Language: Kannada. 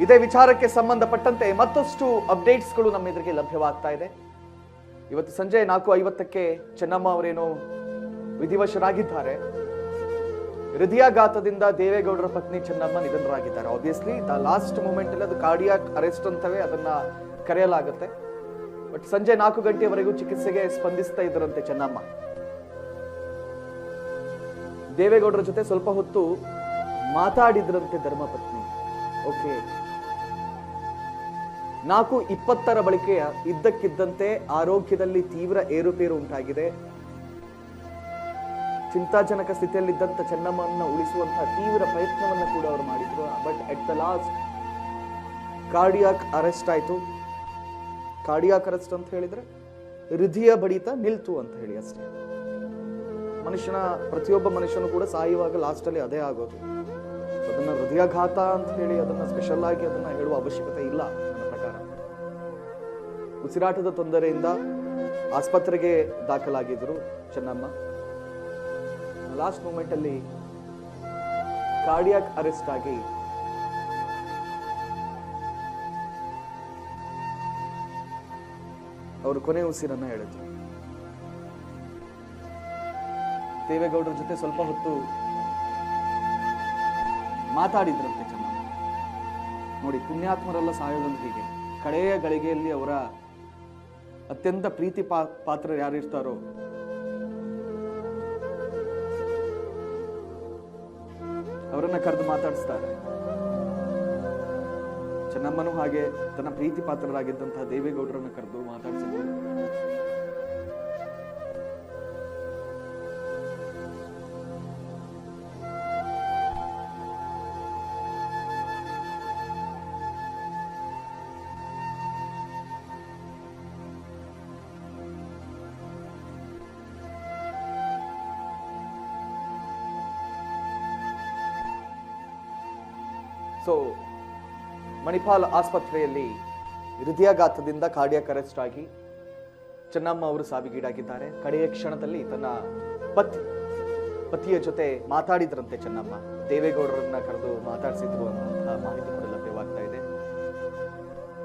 ಇದೇ ವಿಚಾರಕ್ಕೆ ಸಂಬಂಧಪಟ್ಟಂತೆ ಮತ್ತಷ್ಟು ಅಪ್ಡೇಟ್ಸ್ಗಳು ನಮ್ಮ ಎದುರಿಗೆ ಲಭ್ಯವಾಗ್ತಾ ಇದೆ. ಇವತ್ತು ಸಂಜೆ 4:50ಕ್ಕೆ ಚೆನ್ನಮ್ಮ ಅವರೇನೋ ವಿಧಿವಶರಾಗಿದ್ದಾರೆ. ಹೃದಯಾಘಾತದಿಂದ ದೇವೇಗೌಡರ ಪತ್ನಿ ಚೆನ್ನಮ್ಮ ನಿಧನರಾಗಿದ್ದಾರೆ. ಆಬ್ವಿಯಸ್ಲಿ ದ ಲಾಸ್ಟ್ ಮೂಮೆಂಟ್ ಅಲ್ಲಿ ಅದು ಕಾರ್ಡಿಯಾಕ್ ಅರೆಸ್ಟ್ ಅಂತವೇ ಅದನ್ನ ಕರೆಯಲಾಗುತ್ತೆ. ಬಟ್ ಸಂಜೆ 4 ಗಂಟೆಯವರೆಗೂ ಚಿಕಿತ್ಸೆಗೆ ಸ್ಪಂದಿಸ್ತಾ ಇದ್ದರಂತೆ ಚೆನ್ನಮ್ಮ. ದೇವೇಗೌಡರ ಜೊತೆ ಸ್ವಲ್ಪ ಹೊತ್ತು ಮಾತಾಡಿದ್ರಂತೆ ಧರ್ಮಪತ್ನಿ. ಓಕೆ, 4:20ರ ಬಳಿಕೆ ಇದ್ದಕ್ಕಿದ್ದಂತೆ ಆರೋಗ್ಯದಲ್ಲಿ ತೀವ್ರ ಏರುಪೇರು ಉಂಟಾಗಿದೆ. ಚಿಂತಾಜನಕ ಸ್ಥಿತಿಯಲ್ಲಿದ್ದಂತ ಚೆನ್ನಮ್ಮನ್ನ ಉಳಿಸುವಂತಹ ತೀವ್ರ ಪ್ರಯತ್ನವನ್ನ ಕೂಡ ಅವರು ಮಾಡಿದ್ರು. But at the last cardiac arrest ಆಯ್ತು. ಕಾರ್ಡಿಯಾಕ್ ಅರೆಸ್ಟ್ ಅಂತ ಹೇಳಿದ್ರೆ ಹೃದಯ ಬಡಿತ ನಿಲ್ತು ಅಂತ ಹೇಳಿ ಅಷ್ಟೇ. ಪ್ರತಿಯೊಬ್ಬ ಮನುಷ್ಯನು ಕೂಡ ಸಾಯುವಾಗ ಲಾಸ್ಟ್ ಅಲ್ಲಿ ಅದೇ ಆಗೋದು. ಅದನ್ನ ಹೃದಯಾಘಾತ ಅಂತ ಹೇಳಿ ಅದನ್ನ ಸ್ಪೆಷಲ್ ಆಗಿ ಅದನ್ನ ಹೇಳುವ ಅವಶ್ಯಕತೆ ಇಲ್ಲ ನನ್ನ ಪ್ರಕಾರ. ಉಸಿರಾಟದ ತೊಂದರೆಯಿಂದ ಆಸ್ಪತ್ರೆಗೆ ದಾಖಲಾಗಿದ್ರು ಚೆನ್ನಮ್ಮ. ಲಾಸ್ಟ್ ಮೂಮೆಂಟ್ ಅಲ್ಲಿ ಕಾರ್ಡಿಯಾಕ್ ಅರೆಸ್ಟ್ ಆಗಿ ಅವರು ಕೊನೆ ಉಸಿರನ್ನ ಹೇಳಿದ್ರು. ದೇವೇಗೌಡರ ಜೊತೆ ಸ್ವಲ್ಪ ಹೊತ್ತು ಮಾತಾಡಿದ್ರಂತೆ ಚೆನ್ನಮ್ಮ. ನೋಡಿ, ಪುಣ್ಯಾತ್ಮರೆಲ್ಲ ಸಾಯೋದಂತ ಹೀಗೆ. ಕಡೆಯ ಗಳಿಗೆಯಲ್ಲಿ ಅವರ ಅತ್ಯಂತ ಪ್ರೀತಿ ಪಾತ್ರ ಯಾರಿರ್ತಾರೋ ಅವರನ್ನ ಕರೆದು ಮಾತಾಡಿಸ್ತಾರೆ. ಚೆನ್ನಮ್ಮನೂ ಹಾಗೆ ತನ್ನ ಪ್ರೀತಿ ಪಾತ್ರರಾಗಿದ್ದಂತಹ ದೇವೇಗೌಡರನ್ನ ಕರೆದು ಮಾತಾಡಿಸಿದ್ರು. ಸೊ ಮಣಿಪಾಲ್ ಆಸ್ಪತ್ರೆಯಲ್ಲಿ ಹೃದಯಾಘಾತದಿಂದ ಕಾರ್ಡಿಯಾಕ್ ಅರೆಸ್ಟ್ ಆಗಿ ಚೆನ್ನಮ್ಮ ಅವರು ಸಾವಿಗೀಡಾಗಿದ್ದಾರೆ. ಕಡೆಯ ಕ್ಷಣದಲ್ಲಿ ತನ್ನ ಪತಿಯ ಜೊತೆ ಮಾತಾಡಿದ್ರಂತೆ ಚೆನ್ನಮ್ಮ. ದೇವೇಗೌಡರನ್ನ ಕರೆದು ಮಾತಾಡಿಸಿದ್ರು ಅನ್ನುವಂತಹ ಮಾಹಿತಿ ಕೂಡ ಲಭ್ಯವಾಗ್ತಾ ಇದೆ.